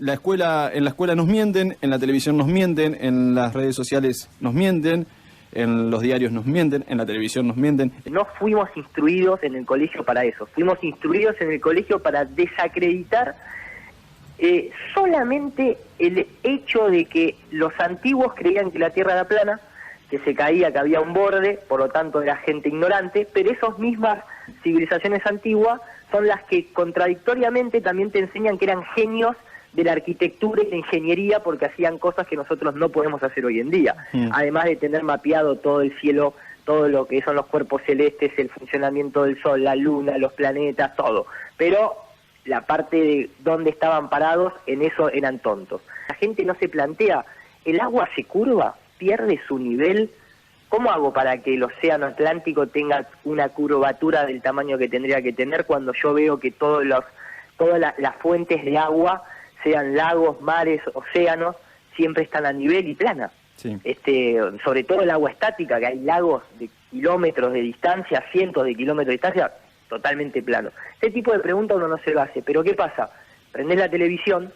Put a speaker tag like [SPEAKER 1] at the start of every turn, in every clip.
[SPEAKER 1] en la escuela nos mienten, en la televisión nos mienten, en las redes sociales nos mienten, en los diarios nos mienten, en la televisión nos mienten.
[SPEAKER 2] No fuimos instruidos en el colegio para eso, fuimos instruidos en el colegio para desacreditar solamente el hecho de que los antiguos creían que la Tierra era plana, que se caía, que había un borde, por lo tanto era gente ignorante, pero esas mismas civilizaciones antiguas son las que contradictoriamente también te enseñan que eran genios de la arquitectura y la ingeniería porque hacían cosas que nosotros no podemos hacer hoy en día. Además de tener mapeado todo el cielo, todo lo que son los cuerpos celestes, el funcionamiento del Sol, la Luna, los planetas, todo. Pero la parte de dónde estaban parados, en eso eran tontos. La gente no se plantea, ¿el agua se curva? ¿Pierde su nivel? ¿Cómo hago para que el océano Atlántico tenga una curvatura del tamaño que tendría que tener cuando yo veo que todas las fuentes de agua, sean lagos, mares, océanos, siempre están a nivel y plana?
[SPEAKER 1] Sí.
[SPEAKER 2] Sobre todo el agua estática, que hay lagos de kilómetros de distancia, cientos de kilómetros de distancia, totalmente plano. Este tipo de preguntas uno no se lo hace, pero ¿qué pasa? Prendés la televisión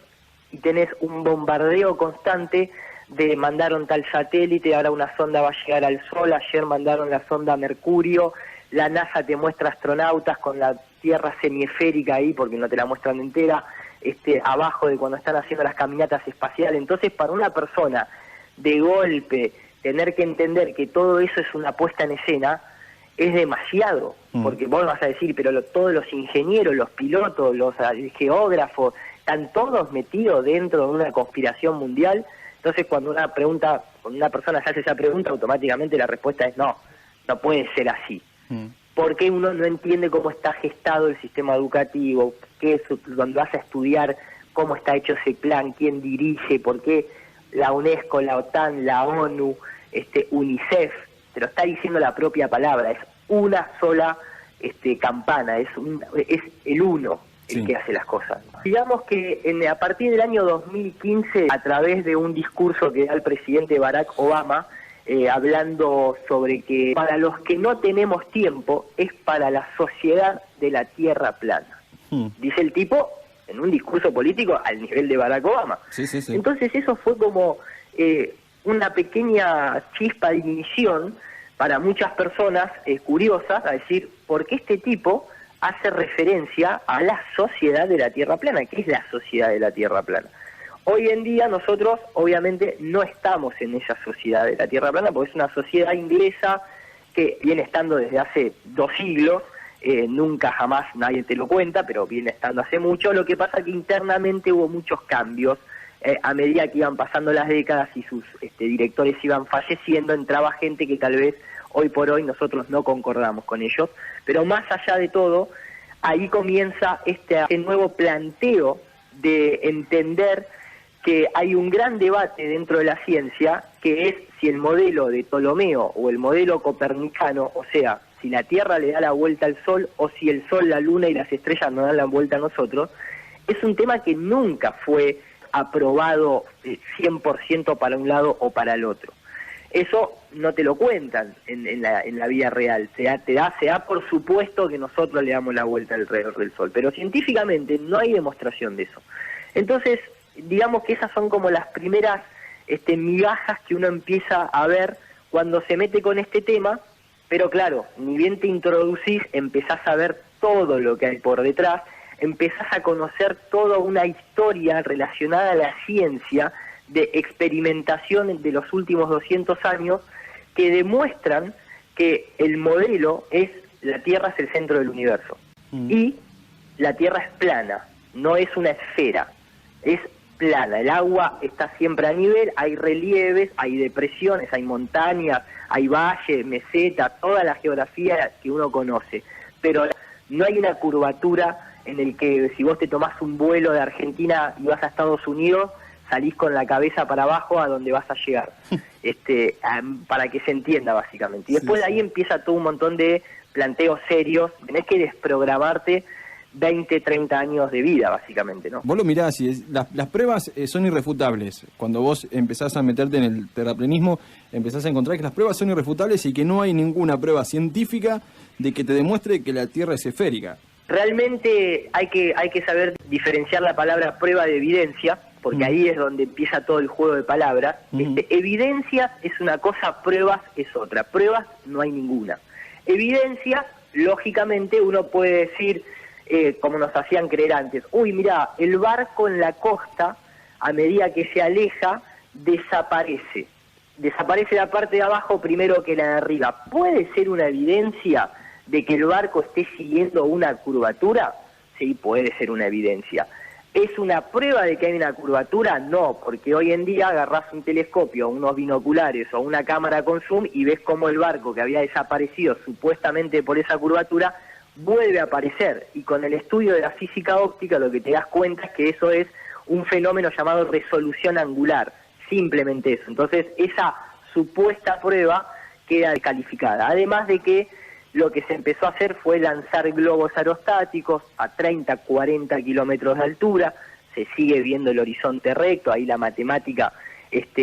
[SPEAKER 2] y tenés un bombardeo constante de mandaron tal satélite, ahora una sonda va a llegar al Sol, ayer mandaron la sonda Mercurio, la NASA te muestra astronautas con la Tierra semiesférica ahí, porque no te la muestran entera, abajo de cuando están haciendo las caminatas espaciales. Entonces, para una persona de golpe tener que entender que todo eso es una puesta en escena, es demasiado, porque vos vas a decir, pero todos los ingenieros, los pilotos, los geógrafos, están todos metidos dentro de una conspiración mundial. Entonces, cuando una persona se hace esa pregunta, automáticamente la respuesta es no puede ser así. Porque uno no entiende cómo está gestado el sistema educativo, cuando vas a estudiar cómo está hecho ese plan, quién dirige, por qué la UNESCO, la OTAN, la ONU, UNICEF, te lo está diciendo la propia palabra, es una sola campana, es el uno el que hace las cosas. Digamos que a partir del año 2015, a través de un discurso que da el presidente Barack Obama, hablando sobre que para los que no tenemos tiempo es para la sociedad de la Tierra plana. Dice el tipo en un discurso político al nivel de Barack Obama.
[SPEAKER 1] Sí.
[SPEAKER 2] Entonces eso fue como una pequeña chispa de ignición para muchas personas curiosas, a decir, ¿por qué este tipo hace referencia a la sociedad de la Tierra plana? ¿Qué es la sociedad de la Tierra plana? Hoy en día nosotros obviamente no estamos en esa sociedad de la Tierra plana, porque es una sociedad inglesa que viene estando desde hace 2 siglos, nunca jamás nadie te lo cuenta, pero viene estando hace mucho. Lo que pasa es que internamente hubo muchos cambios, a medida que iban pasando las décadas y sus directores iban falleciendo, entraba gente que tal vez hoy por hoy nosotros no concordamos con ellos, pero más allá de todo, ahí comienza este nuevo planteo de entender que hay un gran debate dentro de la ciencia, que es si el modelo de Ptolomeo o el modelo copernicano, o sea, si la Tierra le da la vuelta al Sol o si el Sol, la Luna y las estrellas nos dan la vuelta a nosotros, es un tema que nunca fue aprobado 100% para un lado o para el otro. Eso no te lo cuentan en la vida real, se da por supuesto que nosotros le damos la vuelta alrededor del Sol, pero científicamente no hay demostración de eso. Entonces, digamos que esas son como las primeras migajas que uno empieza a ver cuando se mete con este tema, pero claro, ni bien te introducís, empezás a ver todo lo que hay por detrás, empezás a conocer toda una historia relacionada a la ciencia de experimentación de los últimos 200 años que demuestran que el modelo es la Tierra es el centro del universo y la Tierra es plana, no es una esfera, es plana, el agua está siempre a nivel, hay relieves, hay depresiones, hay montañas, hay valles, mesetas, toda la geografía que uno conoce, pero no hay una curvatura en el que si vos te tomás un vuelo de Argentina y vas a Estados Unidos, salís con la cabeza para abajo a donde vas a llegar, para que se entienda básicamente. Y después de ahí empieza todo un montón de planteos serios, tenés que desprogramarte 20, 30 años de vida, básicamente, ¿no?
[SPEAKER 1] Vos lo mirás y las pruebas son irrefutables. Cuando vos empezás a meterte en el terraplanismo, empezás a encontrar que las pruebas son irrefutables y que no hay ninguna prueba científica de que te demuestre que la Tierra es esférica.
[SPEAKER 2] Realmente hay que saber diferenciar la palabra prueba de evidencia, porque ahí es donde empieza todo el juego de palabras. Evidencias es una cosa, pruebas es otra. Pruebas no hay ninguna. Evidencias, lógicamente, uno puede decir, como nos hacían creer antes, uy, mira, el barco en la costa, a medida que se aleja, desaparece. Desaparece la parte de abajo primero que la de arriba. ¿Puede ser una evidencia de que el barco esté siguiendo una curvatura? Sí, puede ser una evidencia. ¿Es una prueba de que hay una curvatura? No, porque hoy en día agarrás un telescopio, unos binoculares o una cámara con zoom y ves cómo el barco que había desaparecido supuestamente por esa curvatura vuelve a aparecer. Y con el estudio de la física óptica lo que te das cuenta es que eso es un fenómeno llamado resolución angular, simplemente eso. Entonces esa supuesta prueba queda descalificada. Además de que lo que se empezó a hacer fue lanzar globos aerostáticos a 30, 40 kilómetros de altura, se sigue viendo el horizonte recto, ahí la matemática,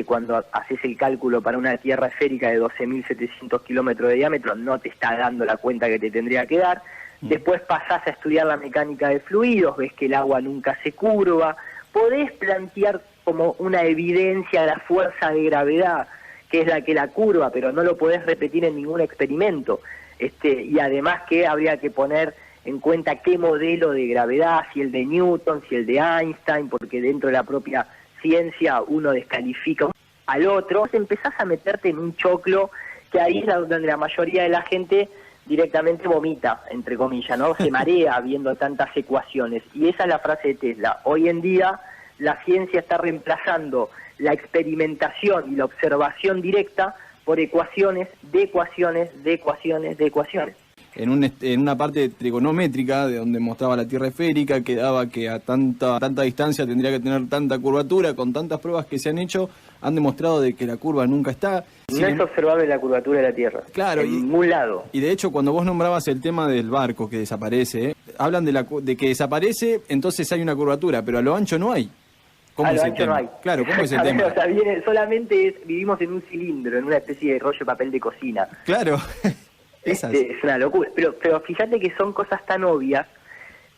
[SPEAKER 2] cuando haces el cálculo para una tierra esférica de 12.700 kilómetros de diámetro, no te está dando la cuenta que te tendría que dar. Después pasás a estudiar la mecánica de fluidos, ves que el agua nunca se curva, podés plantear como una evidencia de la fuerza de gravedad, que es la que la curva, pero no lo podés repetir en ningún experimento. Y además que habría que poner en cuenta qué modelo de gravedad, si el de Newton, si el de Einstein, porque dentro de la propia ciencia uno descalifica al otro. Empezás a meterte en un choclo que ahí es donde la mayoría de la gente directamente vomita, entre comillas, ¿no? Se marea viendo tantas ecuaciones. Y esa es la frase de Tesla. Hoy en día la ciencia está reemplazando la experimentación y la observación directa por ecuaciones, de ecuaciones, de ecuaciones, de ecuaciones.
[SPEAKER 1] En una parte trigonométrica de donde mostraba la Tierra esférica, que daba que a tanta distancia tendría que tener tanta curvatura, con tantas pruebas que se han hecho, han demostrado de que la curva nunca está.
[SPEAKER 2] No es observable la curvatura de la Tierra,
[SPEAKER 1] claro,
[SPEAKER 2] en ningún lado.
[SPEAKER 1] Y de hecho, cuando vos nombrabas el tema del barco que desaparece, hablan de que desaparece, entonces hay una curvatura, pero a lo ancho no hay.
[SPEAKER 2] ¿Cómo a lo ancho no hay.
[SPEAKER 1] Claro, ¿cómo es el tema?
[SPEAKER 2] O sea, vivimos en un cilindro, en una especie de rollo de papel de cocina.
[SPEAKER 1] Claro.
[SPEAKER 2] Es una locura. Pero fíjate que son cosas tan obvias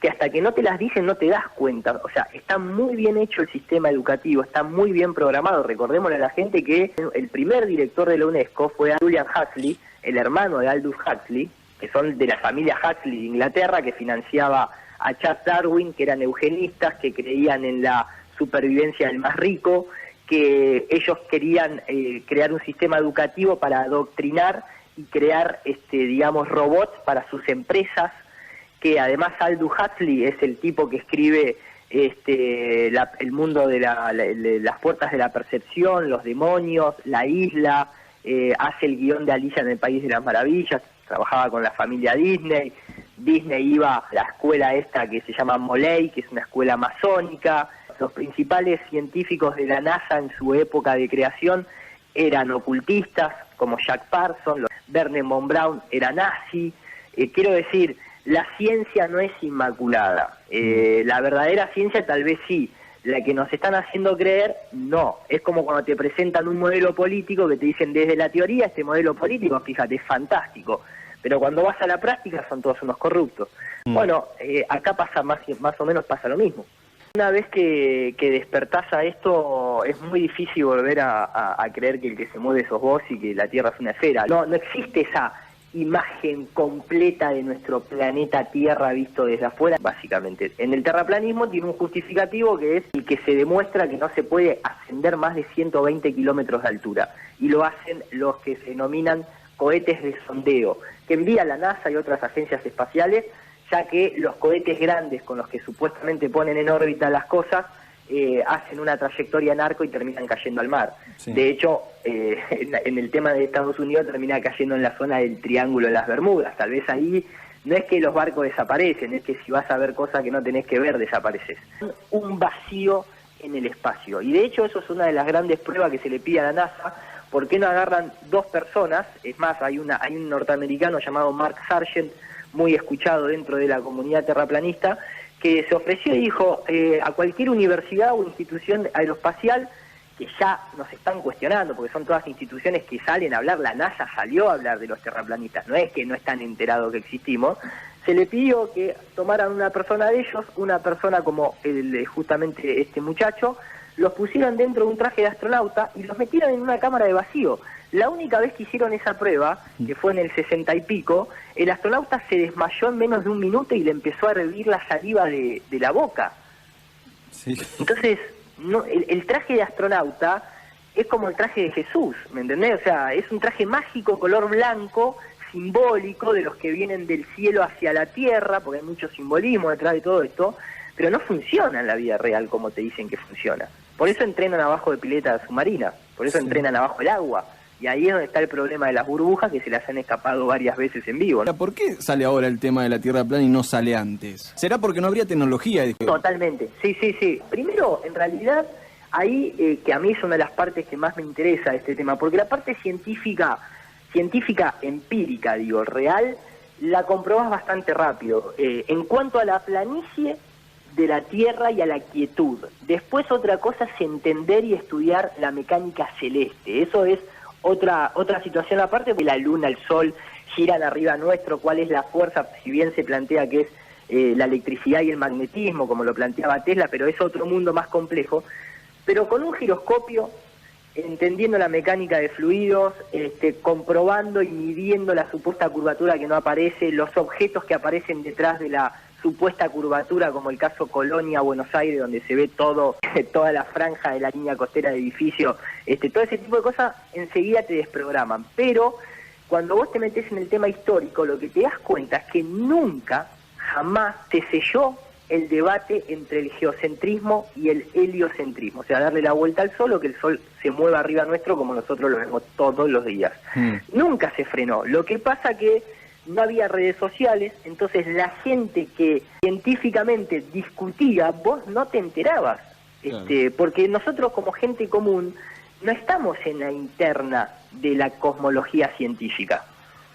[SPEAKER 2] que hasta que no te las dicen no te das cuenta. O sea, está muy bien hecho el sistema educativo, está muy bien programado. Recordémosle a la gente que el primer director de la UNESCO fue Julian Huxley, el hermano de Aldous Huxley, que son de la familia Huxley de Inglaterra, que financiaba a Charles Darwin, que eran eugenistas, que creían en la supervivencia del más rico, que ellos querían crear un sistema educativo para adoctrinar y crear, digamos, robots para sus empresas, que además Aldous Huxley es el tipo que escribe el mundo de las puertas de la percepción, los demonios, la isla, hace el guión de Alicia en el País de las Maravillas, trabajaba con la familia Disney. Disney iba a la escuela esta que se llama Moley, que es una escuela masónica. Los principales científicos de la NASA en su época de creación eran ocultistas, como Jack Parsons. Wernher von Braun era nazi. Quiero decir, la ciencia no es inmaculada. La verdadera ciencia tal vez sí. La que nos están haciendo creer, no. Es como cuando te presentan un modelo político que te dicen desde la teoría, este modelo político, fíjate, es fantástico. Pero cuando vas a la práctica son todos unos corruptos. Bueno, acá pasa más o menos pasa lo mismo. Una vez que despertás a esto, es muy difícil volver a creer que el que se mueve sos vos y que la Tierra es una esfera. No existe esa imagen completa de nuestro planeta Tierra visto desde afuera. Básicamente, en el terraplanismo tiene un justificativo que es el que se demuestra que no se puede ascender más de 120 kilómetros de altura. Y lo hacen los que se denominan cohetes de sondeo, que envía la NASA y otras agencias espaciales, ya que los cohetes grandes con los que supuestamente ponen en órbita las cosas hacen una trayectoria en arco y terminan cayendo al mar. Sí. De hecho, en el tema de Estados Unidos termina cayendo en la zona del Triángulo de las Bermudas. Tal vez ahí no es que los barcos desaparecen, es que si vas a ver cosas que no tenés que ver, desapareces. Un vacío en el espacio. Y de hecho eso es una de las grandes pruebas que se le pide a la NASA. ¿Por qué no agarran dos personas? Es más, hay un norteamericano llamado Mark Sargent, muy escuchado dentro de la comunidad terraplanista, que se ofreció y dijo a cualquier universidad o institución aeroespacial, que ya nos están cuestionando, porque son todas instituciones que salen a hablar, la NASA salió a hablar de los terraplanistas, no es que no están enterados que existimos, se le pidió que tomaran una persona de ellos, una persona como justamente este muchacho, los pusieron dentro de un traje de astronauta y los metieron en una cámara de vacío. La única vez que hicieron esa prueba, que fue en el 60 y pico, el astronauta se desmayó en menos de un minuto y le empezó a hervir la saliva de la boca.
[SPEAKER 1] Sí.
[SPEAKER 2] Entonces, no, el traje de astronauta es como el traje de Jesús, ¿me entendés? O sea, es un traje mágico, color blanco, simbólico, de los que vienen del cielo hacia la tierra, porque hay mucho simbolismo detrás de todo esto, pero no funciona en la vida real como te dicen que funciona. Por eso entrenan abajo de pileta submarina, por eso entrenan abajo del agua. Y ahí es donde está el problema de las burbujas, que se las han escapado varias veces en vivo, ¿no?
[SPEAKER 1] ¿Por qué sale ahora el tema de la Tierra plana y no sale antes? ¿Será porque no habría tecnología?
[SPEAKER 2] Totalmente, sí. Primero, en realidad, ahí que a mí es una de las partes que más me interesa de este tema, porque la parte científica empírica, digo, real, la comprobás bastante rápido. En cuanto a la planicie de la Tierra y a la quietud. Después otra cosa es entender y estudiar la mecánica celeste. Eso es otra situación aparte, porque la Luna, el Sol giran arriba nuestro, cuál es la fuerza, si bien se plantea que es la electricidad y el magnetismo, como lo planteaba Tesla, pero es otro mundo más complejo. Pero con un giroscopio, entendiendo la mecánica de fluidos, comprobando y midiendo la supuesta curvatura que no aparece, los objetos que aparecen detrás de la supuesta curvatura, como el caso Colonia, Buenos Aires, donde se ve toda la franja de la línea costera de edificio, todo ese tipo de cosas enseguida te desprograman. Pero cuando vos te metés en el tema histórico, lo que te das cuenta es que nunca, jamás se selló el debate entre el geocentrismo y el heliocentrismo, o sea, darle la vuelta al Sol o que el Sol se mueva arriba nuestro como nosotros lo vemos todos los días. Nunca se frenó. Lo que pasa que no había redes sociales, entonces la gente que científicamente discutía, vos no te enterabas, claro. Porque nosotros como gente común no estamos en la interna de la cosmología científica,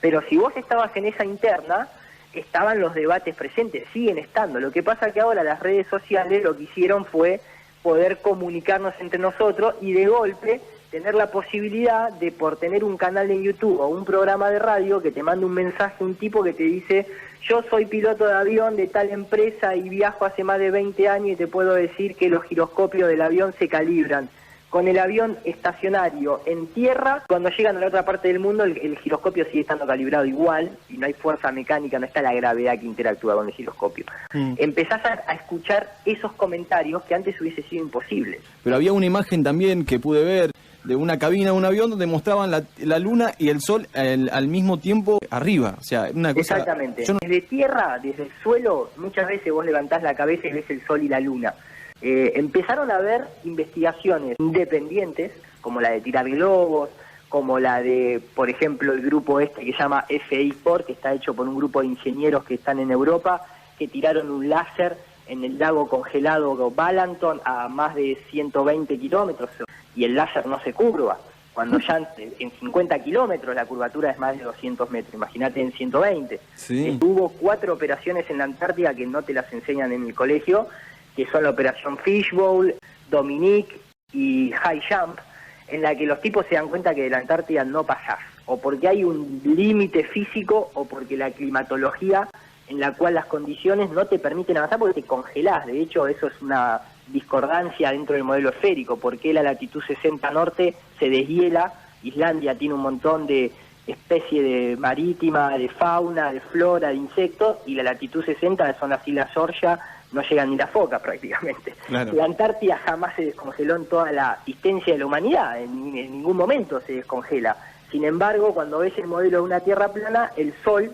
[SPEAKER 2] pero si vos estabas en esa interna, estaban los debates presentes, siguen estando. Lo que pasa que ahora las redes sociales lo que hicieron fue poder comunicarnos entre nosotros y de golpe tener la posibilidad de, por tener un canal en YouTube o un programa de radio, que te mande un mensaje un tipo que te dice: yo soy piloto de avión de tal empresa y viajo hace más de 20 años y te puedo decir que los giroscopios del avión se calibran con el avión estacionario en tierra. Cuando llegan a la otra parte del mundo, el giroscopio sigue estando calibrado igual y no hay fuerza mecánica, no está la gravedad que interactúa con el giroscopio. Empezás a escuchar esos comentarios que antes hubiese sido imposible.
[SPEAKER 1] Pero había una imagen también que pude ver de una cabina de un avión donde mostraban la Luna y el Sol al mismo tiempo arriba. O sea, una cosa...
[SPEAKER 2] Exactamente. Desde tierra, desde el suelo, muchas veces vos levantás la cabeza y ves el Sol y la Luna. Empezaron a haber investigaciones independientes, como la de tirar globos, como la de, por ejemplo, el grupo que se llama FI4, que está hecho por un grupo de ingenieros que están en Europa, que tiraron un láser en el lago congelado Balanton a más de 120 kilómetros, y el láser no se curva, cuando ya en 50 kilómetros la curvatura es más de 200 metros, imagínate en 120.
[SPEAKER 1] Sí.
[SPEAKER 2] Hubo 4 operaciones en la Antártida que no te las enseñan en el colegio, que son la operación Fishbowl, Dominique y High Jump, en la que los tipos se dan cuenta que de la Antártida no pasás, o porque hay un límite físico, o porque la climatología en la cual las condiciones no te permiten avanzar porque te congelás. De hecho, eso es una discordancia dentro del modelo esférico, porque la latitud 60 norte se deshiela, Islandia tiene un montón de especie de marítima, de fauna, de flora, de insectos, y la latitud 60 son las Islas Georgia, no llegan ni las focas prácticamente.
[SPEAKER 1] Claro.
[SPEAKER 2] La Antártida jamás se descongeló en toda la existencia de la humanidad, en ningún momento se descongela. Sin embargo, cuando ves el modelo de una Tierra plana, el Sol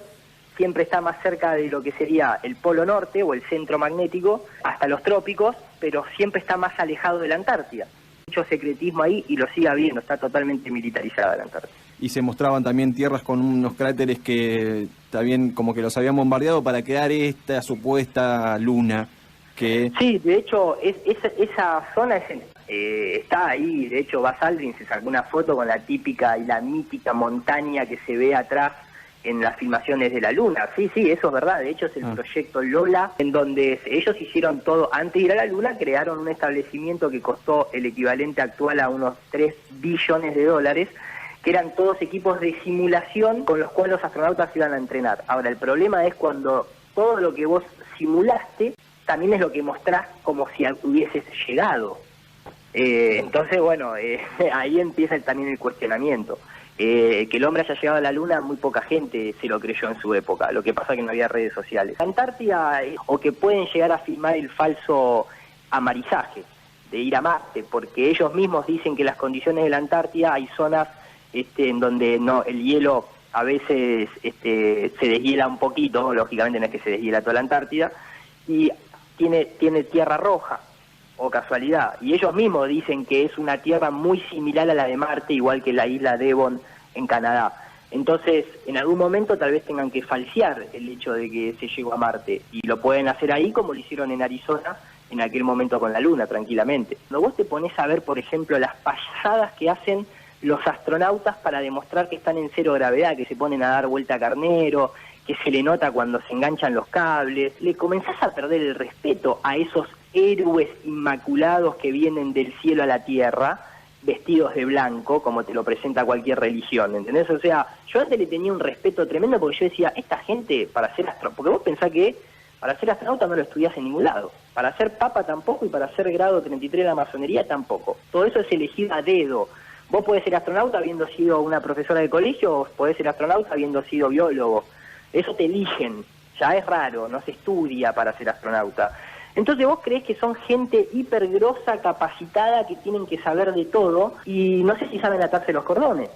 [SPEAKER 2] siempre está más cerca de lo que sería el polo norte o el centro magnético, hasta los trópicos, pero siempre está más alejado de la Antártida. Mucho secretismo ahí y lo sigue habiendo, está totalmente militarizada la Antártida.
[SPEAKER 1] Y se mostraban también tierras con unos cráteres que también como que los habían bombardeado para crear esta supuesta luna. Que... Sí,
[SPEAKER 2] de hecho, esa zona está ahí. De hecho, Buzz Aldrin se sacó una foto con la típica y la mítica montaña que se ve atrás en las filmaciones de la Luna. Sí, eso es verdad. De hecho, es el proyecto Lola, en donde ellos hicieron todo. Antes de ir a la Luna, crearon un establecimiento que costó el equivalente actual a unos 3 billones de dólares, que eran todos equipos de simulación con los cuales los astronautas iban a entrenar. Ahora, el problema es cuando todo lo que vos simulaste también es lo que mostrás como si hubieses llegado. Entonces, bueno, ahí empieza también el cuestionamiento. Que el hombre haya llegado a la Luna, muy poca gente se lo creyó en su época. Lo que pasa es que no había redes sociales. La Antártida, o que pueden llegar a filmar el falso amarizaje de ir a Marte, porque ellos mismos dicen que las condiciones de la Antártida hay zonas en donde el hielo a veces se deshiela un poquito, lógicamente no es que se deshiela toda la Antártida, y tiene tierra roja, o casualidad, y ellos mismos dicen que es una tierra muy similar a la de Marte, igual que la isla Devon en Canadá. Entonces, en algún momento tal vez tengan que falsear el hecho de que se llegó a Marte, y lo pueden hacer ahí como lo hicieron en Arizona en aquel momento con la Luna, tranquilamente. Cuando vos te pones a ver, por ejemplo, las payasadas que hacen los astronautas para demostrar que están en cero gravedad, que se ponen a dar vuelta a carnero, que se le nota cuando se enganchan los cables, le comenzás a perder el respeto a esos héroes inmaculados que vienen del cielo a la tierra, vestidos de blanco, como te lo presenta cualquier religión, ¿entendés? O sea, yo antes le tenía un respeto tremendo porque yo decía, esta gente para ser astronauta, porque vos pensás que para ser astronauta no lo estudiás en ningún lado, para ser papa tampoco y para ser grado 33 de la masonería tampoco, todo eso es elegido a dedo. Vos podés ser astronauta habiendo sido una profesora de colegio, o podés ser astronauta habiendo sido biólogo, eso te eligen, ya es raro, no se estudia para ser astronauta. Entonces vos creés que son gente hipergrosa, capacitada, que tienen que saber de todo, y no sé si saben atarse los cordones.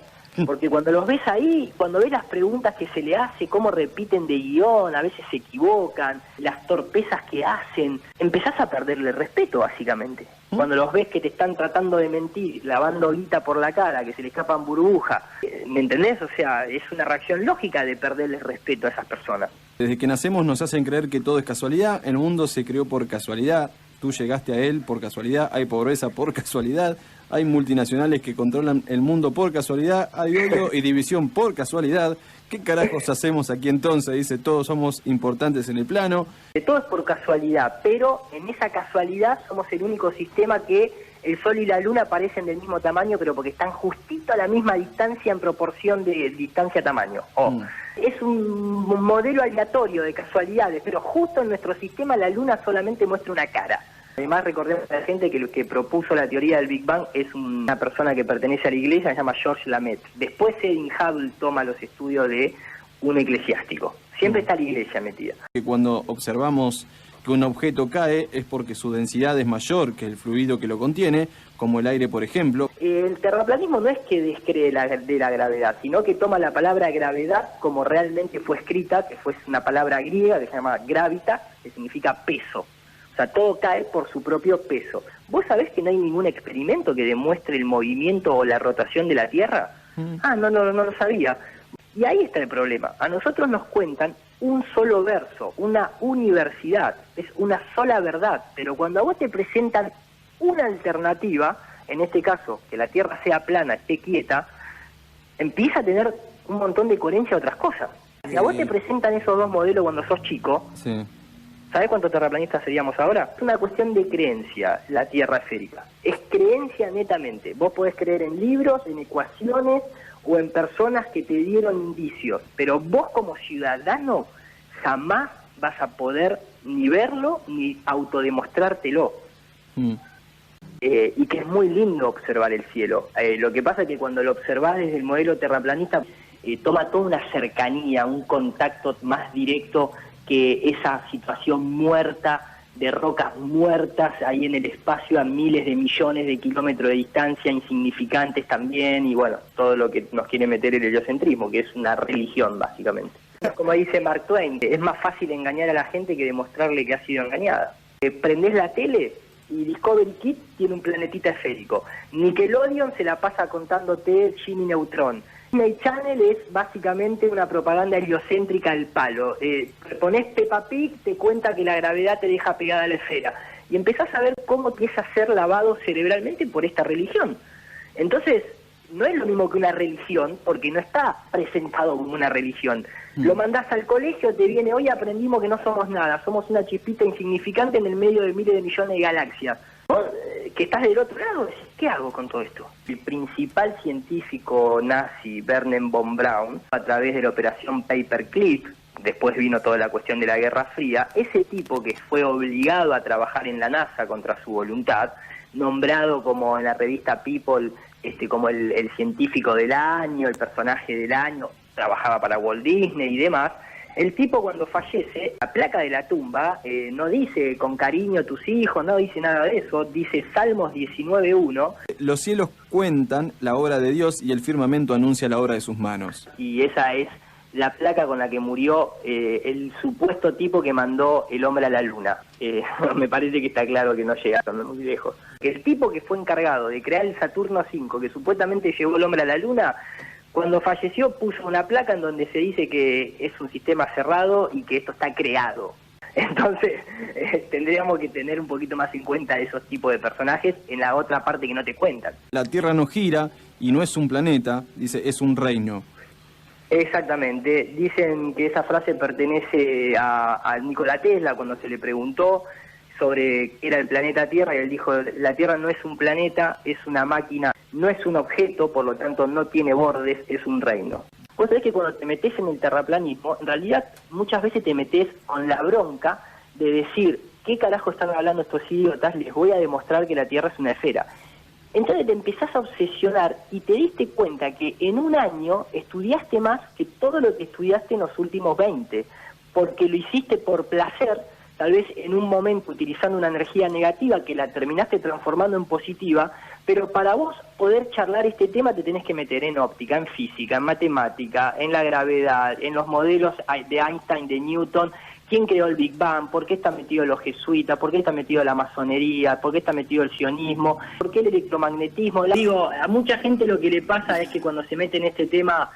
[SPEAKER 2] Porque cuando los ves ahí, cuando ves las preguntas que se le hace, cómo repiten de guión, a veces se equivocan, las torpezas que hacen, empezás a perderle respeto, básicamente. Cuando los ves que te están tratando de mentir, lavando guita por la cara, que se le escapan burbujas, ¿me entendés? O sea, es una reacción lógica de perderle respeto a esas personas.
[SPEAKER 1] Desde que nacemos nos hacen creer que todo es casualidad, el mundo se creó por casualidad, tú llegaste a él por casualidad, hay pobreza por casualidad, hay multinacionales que controlan el mundo por casualidad, hay odio y división por casualidad. ¿Qué carajos hacemos aquí entonces? Dice, todos somos importantes en el plano.
[SPEAKER 2] Todo es por casualidad, pero en esa casualidad somos el único sistema que el Sol y la Luna parecen del mismo tamaño, pero porque están justito a la misma distancia en proporción de distancia-tamaño. Es un modelo aleatorio de casualidades, pero justo en nuestro sistema la Luna solamente muestra una cara. Además, recordemos a la gente que el que propuso la teoría del Big Bang es una persona que pertenece a la iglesia, se llama George Lamet. Después Edwin Hubble toma los estudios de un eclesiástico. Siempre está la iglesia metida.
[SPEAKER 1] Cuando observamos que un objeto cae es porque su densidad es mayor que el fluido que lo contiene, como el aire, por ejemplo.
[SPEAKER 2] El terraplanismo no es que descree de la gravedad, sino que toma la palabra gravedad como realmente fue escrita, que fue una palabra griega que se llama gravita, que significa peso. O sea, todo cae por su propio peso. ¿Vos sabés que no hay ningún experimento que demuestre el movimiento o la rotación de la Tierra? Ah, no lo sabía. Y ahí está el problema. A nosotros nos cuentan un solo verso, una universidad, es una sola verdad, pero cuando a vos te presentan una alternativa, en este caso, que la Tierra sea plana, esté quieta, empieza a tener un montón de coherencia a otras cosas. Si a vos te presentan esos dos modelos cuando sos chico,
[SPEAKER 1] sí.
[SPEAKER 2] ¿Sabés cuántos terraplanistas seríamos ahora? Es una cuestión de creencia, la Tierra esférica. Es creencia netamente. Vos podés creer en libros, en ecuaciones o en personas que te dieron indicios, pero vos como ciudadano jamás vas a poder ni verlo ni autodemostrártelo. Y que es muy lindo observar el cielo. Lo que pasa es que cuando lo observás desde el modelo terraplanista, toma toda una cercanía, un contacto más directo que esa situación muerta, de rocas muertas ahí en el espacio a miles de millones de kilómetros de distancia, insignificantes también, y bueno, todo lo que nos quiere meter el heliocentrismo, que es una religión básicamente. Como dice Mark Twain, es más fácil engañar a la gente que demostrarle que ha sido engañada. Prendés la tele y Discovery Kids tiene un planetita esférico. Nickelodeon se la pasa contándote Jimmy Neutron. Disney Channel es básicamente una propaganda heliocéntrica al palo. Ponés Peppa Pig, te cuenta que la gravedad te deja pegada a la esfera. Y empezás a ver cómo empieza a ser lavado cerebralmente por esta religión. Entonces, no es lo mismo que una religión, porque no está presentado como una religión. Lo mandás al colegio, te viene, hoy aprendimos que no somos nada, somos una chispita insignificante en el medio de miles de millones de galaxias. Vos, que estás del otro lado, decís, ¿qué hago con todo esto? El principal científico nazi, Wernher von Braun, a través de la operación Paperclip, después vino toda la cuestión de la Guerra Fría, ese tipo que fue obligado a trabajar en la NASA contra su voluntad, nombrado como en la revista People, como el científico del año, el personaje del año, trabajaba para Walt Disney y demás. El tipo cuando fallece, la placa de la tumba no dice con cariño tus hijos, no dice nada de eso, dice Salmos 19.1.
[SPEAKER 1] Los cielos cuentan la obra de Dios y el firmamento anuncia la obra de sus manos.
[SPEAKER 2] Y esa es la placa con la que murió el supuesto tipo que mandó el hombre a la luna. Me parece que está claro que no llegaron muy lejos. El tipo que fue encargado de crear el Saturno 5, que supuestamente llevó el hombre a la luna, cuando falleció puso una placa en donde se dice que es un sistema cerrado y que esto está creado. Entonces tendríamos que tener un poquito más en cuenta esos tipos de personajes en la otra parte que no te cuentan.
[SPEAKER 1] La Tierra no gira y no es un planeta, dice, es un reino.
[SPEAKER 2] Exactamente, dicen que esa frase pertenece a Nikola Tesla cuando se le preguntó sobre qué era el planeta Tierra y él dijo, la Tierra no es un planeta, es una máquina, no es un objeto, por lo tanto no tiene bordes, es un reino. Vos sabés que cuando te metés en el terraplanismo, en realidad muchas veces te metés con la bronca de decir, ¿qué carajo están hablando estos idiotas? Les voy a demostrar que la Tierra es una esfera. Entonces te empezás a obsesionar y te diste cuenta que en un año estudiaste más que todo lo que estudiaste en los últimos 20, porque lo hiciste por placer, tal vez en un momento utilizando una energía negativa que la terminaste transformando en positiva, pero para vos poder charlar este tema te tenés que meter en óptica, en física, en matemática, en la gravedad, en los modelos de Einstein, de Newton. ¿Quién creó el Big Bang? ¿Por qué está metido los jesuitas? ¿Por qué está metido la masonería? ¿Por qué está metido el sionismo? ¿Por qué el electromagnetismo? Digo, a mucha gente lo que le pasa es que cuando se mete en este tema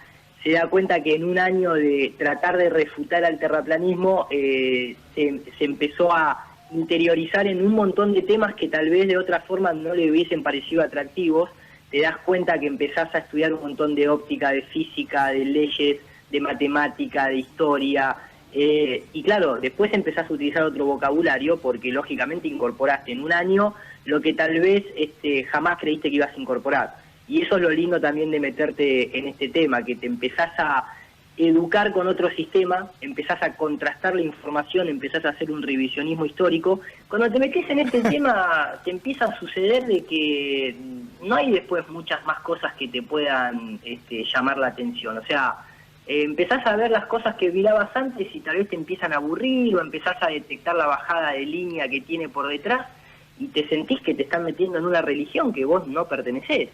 [SPEAKER 2] se da cuenta que en un año de tratar de refutar al terraplanismo se empezó a interiorizar en un montón de temas que tal vez de otra forma no le hubiesen parecido atractivos. Te das cuenta que empezás a estudiar un montón de óptica, de física, de leyes, de matemática, de historia. Y claro, después empezás a utilizar otro vocabulario porque lógicamente incorporaste en un año lo que tal vez jamás creíste que ibas a incorporar. Y eso es lo lindo también de meterte en este tema, que te empezás a educar con otro sistema, empezás a contrastar la información, empezás a hacer un revisionismo histórico. Cuando te metes en este tema te empieza a suceder de que no hay después muchas más cosas que te puedan llamar la atención. O sea, empezás a ver las cosas que mirabas antes y tal vez te empiezan a aburrir o empezás a detectar la bajada de línea que tiene por detrás y te sentís que te están metiendo en una religión que vos no pertenecés.